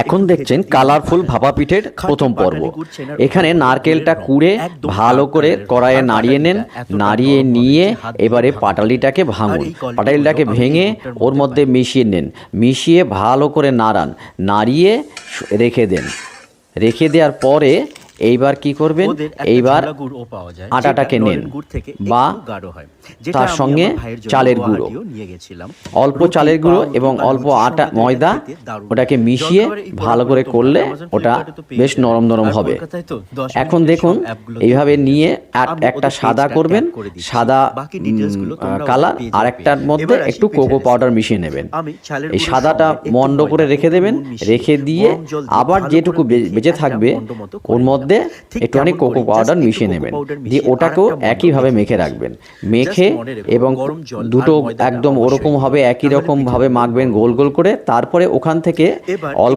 এখন দেখছেন কালারফুল ভাপা পিঠের প্রথম পর্ব। এখানে নারকেলটা কুড়ে ভালো করে কড়াইয়ে নাড়িয়ে নেন, নাড়িয়ে নিয়ে এবারে পাটালিটাকে ভাঙুন, পাটালিটাকে ভেঙে ওর মধ্যে মিশিয়ে নেন, মিশিয়ে ভালো করে নাড়ান, নাড়িয়ে রেখে দেন। রেখে দেওয়ার পরে এইবার কি করবেন, এইবার আটাটাকে নেন বা তার সঙ্গে চালের গুঁড়ো, অল্প চালের গুঁড়ো এবং অল্প আটা ময়দা, ওটাকে মিশিয়ে ভালো করে করলে ওটা বেশ নরম নরম হবে। এখন দেখুন এইভাবে নিয়ে একটা সাদা করবেন, সাদা কালার, আর একটার মধ্যে একটু কোকো পাউডার মিশিয়ে নেবেন। এই সাদাটা মন্ড করে রেখে দেবেন, রেখে দিয়ে আবার যেটুকু বেঁচে থাকবে ওর মধ্যে একটুখানি কোকো পাউডার মিশিয়ে নেবেন, দিয়ে ওটাকেও একইভাবে মেখে রাখবেন। মেখে এবং দুটো একদম ওরকম হবে, একই রকম ভাবে মাখবেন গোল গোল করে। তারপরে ওখান থেকে অল্প